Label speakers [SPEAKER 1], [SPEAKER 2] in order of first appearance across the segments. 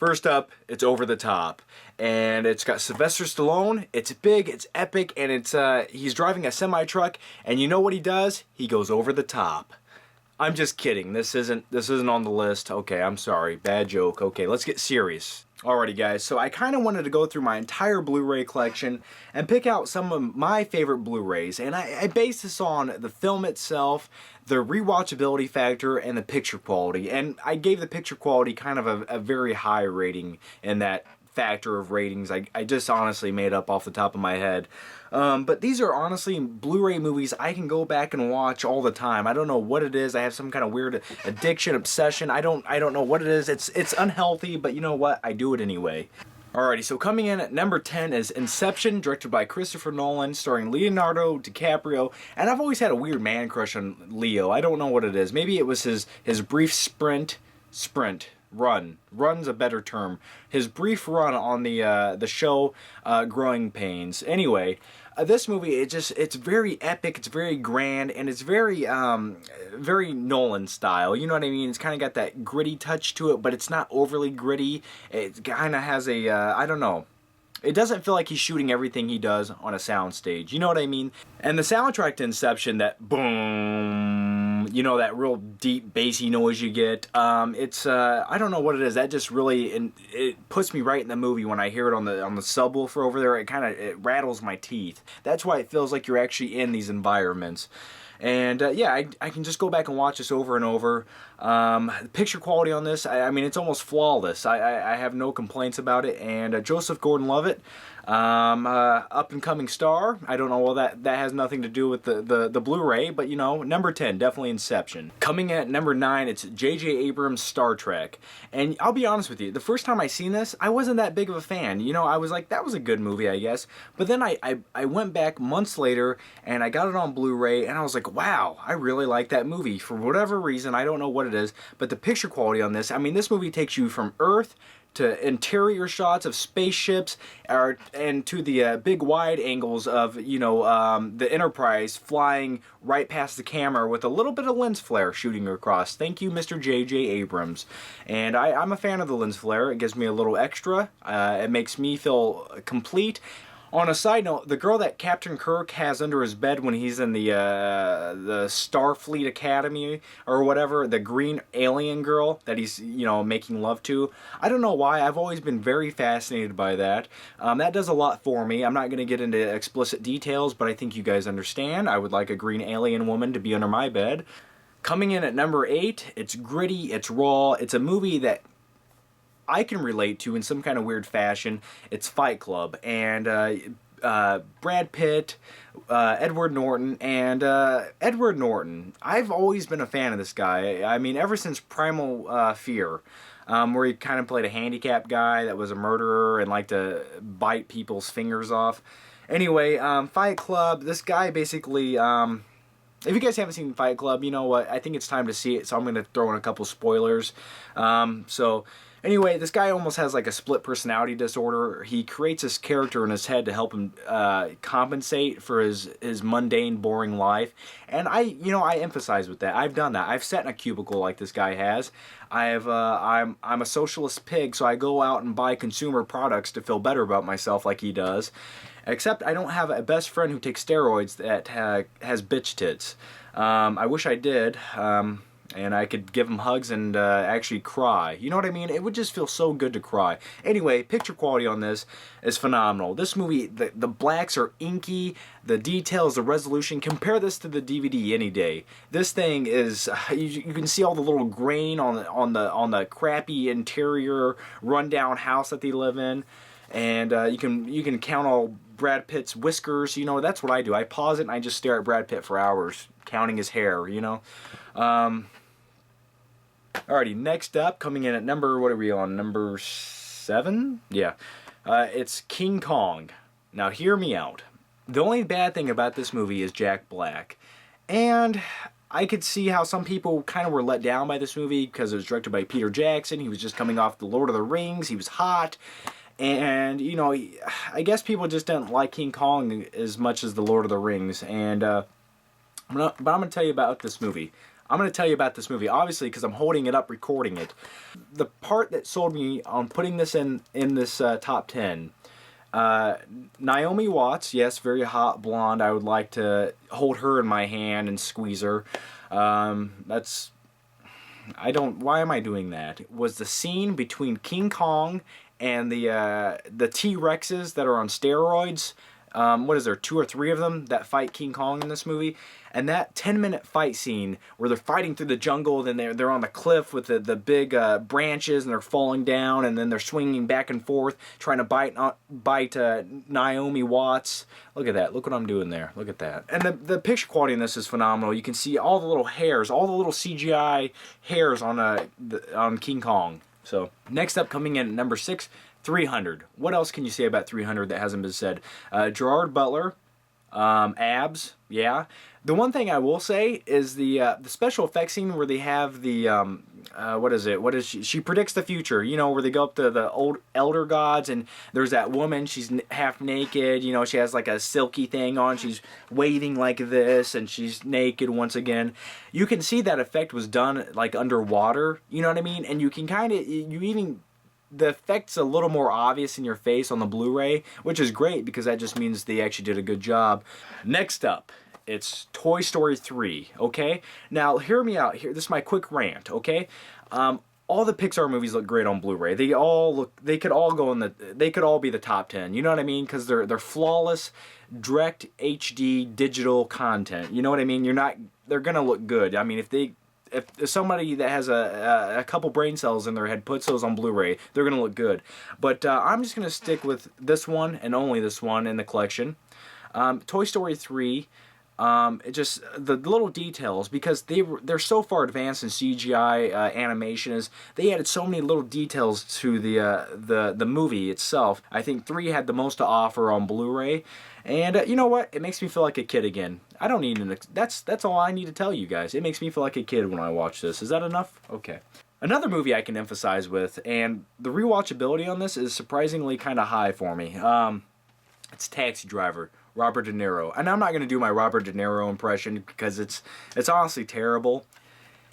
[SPEAKER 1] First up, it's Over the Top, and it's got Sylvester Stallone. It's big, it's epic, and it's he's driving a semi-truck, and you know what he does? He goes over the top. I'm just kidding. This isn't on the list. Okay, I'm sorry. Bad joke. Okay, let's get serious. Alrighty guys, so I kind of wanted to go through my entire Blu-ray collection and pick out some of my favorite Blu-rays, and I based this on the film itself, the rewatchability factor, and the picture quality, and I gave the picture quality kind of a very high rating in that factor of ratings. I just honestly made up off the top of my head. But these are honestly Blu-ray movies I can go back and watch all the time. I don't know what it is. I have some kind of weird addiction, obsession. I don't know what it is. It's unhealthy, but you know what? I do it anyway. Alrighty, so coming in at number 10 is Inception, directed by Christopher Nolan, starring Leonardo DiCaprio. And I've always had a weird man crush on Leo. I don't know what it is. Maybe it was his brief run's a better term. His brief run on the show Growing Pains. Anyway, this movie, it's very epic, it's very grand, and it's very very Nolan style. You know what I mean? It's kind of got that gritty touch to it, but it's not overly gritty. It kind of has a I don't know. It doesn't feel like he's shooting everything he does on a soundstage. You know what I mean? And the soundtrack to Inception, that boom, you know, that real deep bassy noise you get. It's I don't know what it is. That just really it puts me right in the movie when I hear it on the subwoofer over there. It rattles my teeth. That's why it feels like you're actually in these environments. And yeah, I can just go back and watch this over and over. The picture quality on this, I mean, it's almost flawless. I have no complaints about it. And Joseph Gordon-Levitt, up-and-coming star. I don't know, well, that has nothing to do with the Blu-ray, but you know, number 10, definitely Inception. Coming at number 9, it's J.J. Abrams' Star Trek. And I'll be honest with you, the first time I seen this, I wasn't that big of a fan. You know, I was like, that was a good movie, I guess. But then I went back months later, and I got it on Blu-ray, and I was like, wow, I really like that movie. For whatever reason, I don't know what it is, but the picture quality on this, I mean, this movie takes you from Earth to interior shots of spaceships, and to the big wide angles of, you know, the Enterprise flying right past the camera with a little bit of lens flare shooting across. Thank you, Mr. J.J. Abrams. And I'm a fan of the lens flare. It gives me a little extra. It makes me feel complete. On a side note, the girl that Captain Kirk has under his bed when he's in the Starfleet Academy or whatever, the green alien girl that he's, you know, making love to, I don't know why, I've always been very fascinated by that. That does a lot for me. I'm not going to get into explicit details, but I think you guys understand. I would like a green alien woman to be under my bed. Coming in at number 8, it's gritty, it's raw, it's a movie that I can relate to in some kind of weird fashion. It's Fight Club, and Brad Pitt, Edward Norton, and Edward Norton. I've always been a fan of this guy. I mean, ever since Primal Fear, where he kind of played a handicapped guy that was a murderer and liked to bite people's fingers off. Anyway, Fight Club, this guy basically, if you guys haven't seen Fight Club, you know what, I think it's time to see it, so I'm going to throw in a couple spoilers. Anyway, this guy almost has like a split personality disorder. He creates this character in his head to help him compensate for his mundane, boring life. And I empathize with that. I've done that. I've sat in a cubicle like this guy has. I'm a socialist pig, so I go out and buy consumer products to feel better about myself like he does. Except I don't have a best friend who takes steroids that has bitch tits. I wish I did. And I could give him hugs and actually cry. You know what I mean? It would just feel so good to cry. Anyway, picture quality on this is phenomenal. This movie, the blacks are inky, the details, the resolution. Compare this to the DVD any day. This thing is, you can see all the little grain on the crappy interior, rundown house that they live in. And you can count all Brad Pitt's whiskers. You know, that's what I do. I pause it and I just stare at Brad Pitt for hours, counting his hair, you know. Alrighty, next up, coming in at number, what are we on, number 7? Yeah, it's King Kong. Now, hear me out. The only bad thing about this movie is Jack Black. And I could see how some people kind of were let down by this movie because it was directed by Peter Jackson. He was just coming off The Lord of the Rings. He was hot. And, you know, I guess people just didn't like King Kong as much as The Lord of the Rings. And, but I'm going to tell you about this movie. I'm going to tell you about this movie, obviously, because I'm holding it up, recording it. The part that sold me on putting this in this top 10, Naomi Watts, yes, very hot blonde. I would like to hold her in my hand and squeeze her. Why am I doing that? It was the scene between King Kong and the T-Rexes that are on steroids. What is there, 2 or 3 of them that fight King Kong in this movie? And that 10-minute fight scene where they're fighting through the jungle, then they're on the cliff with the big branches, and they're falling down, and then they're swinging back and forth, trying to bite Naomi Watts. Look at that. Look what I'm doing there. Look at that. And the picture quality in this is phenomenal. You can see all the little hairs, all the little CGI hairs on King Kong. So next up, coming in at number 6, 300. What else can you say about 300 that hasn't been said? Gerard Butler, abs, yeah. The one thing I will say is the special effects scene where they have the what is it? What is she? She predicts the future. You know, where they go up to the old elder gods, and there's that woman. She's half naked. You know, she has like a silky thing on. She's waving like this, and she's naked once again. You can see that effect was done like underwater. You know what I mean? And you can kind of the effect's a little more obvious in your face on the Blu-ray, which is great because that just means they actually did a good job. Next up, it's Toy Story 3, okay? Now, hear me out here. This is my quick rant, okay? All the Pixar movies look great on Blu-ray. They could all be the top 10. You know what I mean? Because they're flawless, direct HD digital content. You know what I mean? They're gonna look good. I mean, if somebody that has a couple brain cells in their head puts those on Blu-ray, they're going to look good. But I'm just going to stick with this one and only this one in the collection. Toy Story 3, it just the little details, because they're so far advanced in CGI animation, is they added so many little details to the movie itself. I think 3 had the most to offer on Blu-ray. And you know what? It makes me feel like a kid again. I don't need that's all I need to tell you guys. It makes me feel like a kid when I watch this. Is that enough? Okay. Another movie I can emphasize with, and the rewatchability on this is surprisingly kind of high for me. It's Taxi Driver, Robert De Niro. And I'm not going to do my Robert De Niro impression because it's honestly terrible.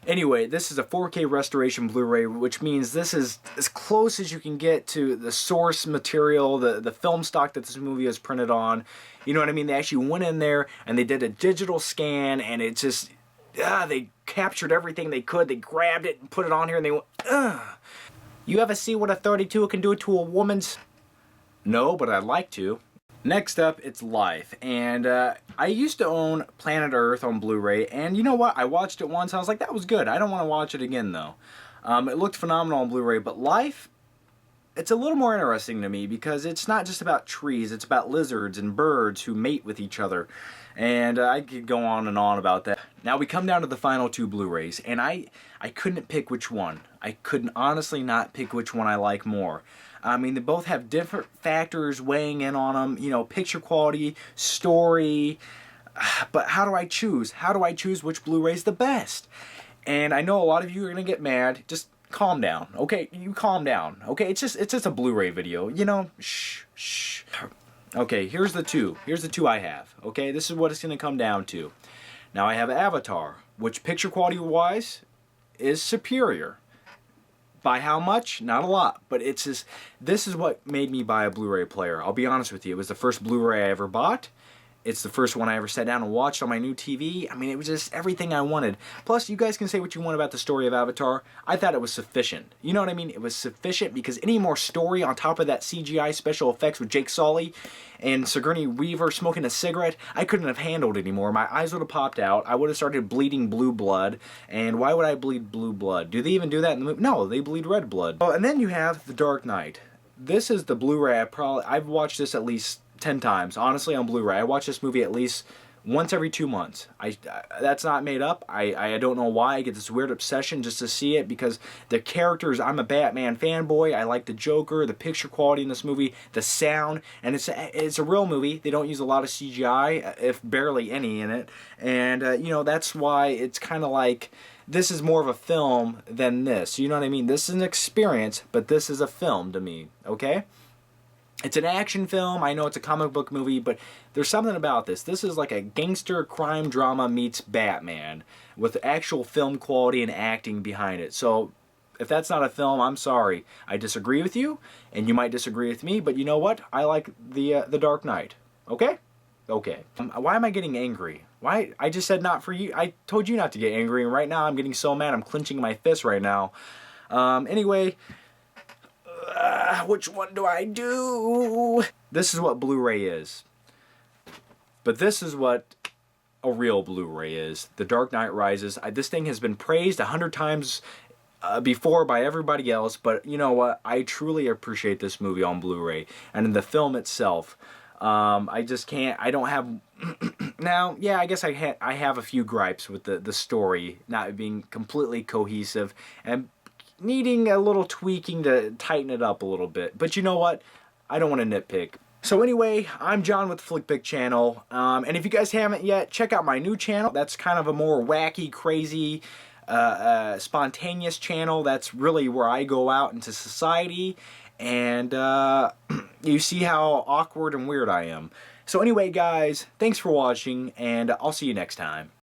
[SPEAKER 1] Anyway, this is a 4K restoration Blu-ray, which means this is as close as you can get to the source material, the film stock that this movie is printed on. You know what I mean? They actually went in there and they did a digital scan, and it just, they captured everything they could. They grabbed it and put it on here, and they went, You ever see what a 32 can do to a woman's? No, but I'd like to. Next up, it's Life, and I used to own Planet Earth on Blu-ray, and you know what? I watched it once, I was like, that was good. I don't want to watch it again, though. It looked phenomenal on Blu-ray, but Life, it's a little more interesting to me because it's not just about trees, it's about lizards and birds who mate with each other, and I could go on and on about that. Now we come down to the final 2 Blu-rays, and I couldn't pick which one. I couldn't honestly not pick which one I like more. I mean, they both have different factors weighing in on them, you know, picture quality, story, but how do I choose? How do I choose which Blu-ray's the best? And I know a lot of you are going to get mad. Just calm down, okay? You calm down, okay? It's just a Blu-ray video, you know? Shh. Okay, here's the two. Here's the 2 I have, okay? This is what it's going to come down to. Now, I have Avatar, which picture quality-wise is superior. By how much? Not a lot, but it's just, this is what made me buy a Blu-ray player. I'll be honest with you. It was the first Blu-ray I ever bought. It's the first one I ever sat down and watched on my new TV. I mean, it was just everything I wanted. Plus, you guys can say what you want about the story of Avatar. I thought it was sufficient. You know what I mean? It was sufficient because any more story on top of that CGI special effects with Jake Sully and Sigourney Weaver smoking a cigarette, I couldn't have handled anymore. My eyes would have popped out. I would have started bleeding blue blood. And why would I bleed blue blood? Do they even do that in the movie? No, they bleed red blood. Oh, and then you have The Dark Knight. This is the Blu-ray I've watched this at least 10 times, honestly, on Blu-ray. I watch this movie at least once every 2 months. That's not made up. I don't know why I get this weird obsession just to see it, because the characters, I'm a Batman fanboy. I like the Joker, the picture quality in this movie, the sound, and it's a real movie. They don't use a lot of CGI, if barely any in it, and you know, that's why it's kind of like, this is more of a film than this. You know what I mean? This is an experience, but this is a film to me, okay? It's an action film. I know it's a comic book movie, but there's something about this. This is like a gangster crime drama meets Batman with actual film quality and acting behind it. So if that's not a film, I'm sorry. I disagree with you, and you might disagree with me, but you know what? I like the Dark Knight. Okay? Okay. Why am I getting angry? Why? I just said not for you. I told you not to get angry, and right now I'm getting so mad I'm clenching my fist right now. Anyway... which one do I do? This is what Blu-ray is. But this is what a real Blu-ray is. The Dark Knight Rises. This thing has been praised 100 times before by everybody else, but you know what? I truly appreciate this movie on Blu-ray. And in the film itself, I just can't, I don't have... Now, yeah, I guess I have a few gripes with the story not being completely cohesive and needing a little tweaking to tighten it up a little bit. But you know what? I don't want to nitpick. So anyway, I'm John with the Flickpick channel. And if you guys haven't yet, check out my new channel. That's kind of a more wacky, crazy, spontaneous channel. That's really where I go out into society. And you see how awkward and weird I am. So anyway, guys, thanks for watching, and I'll see you next time.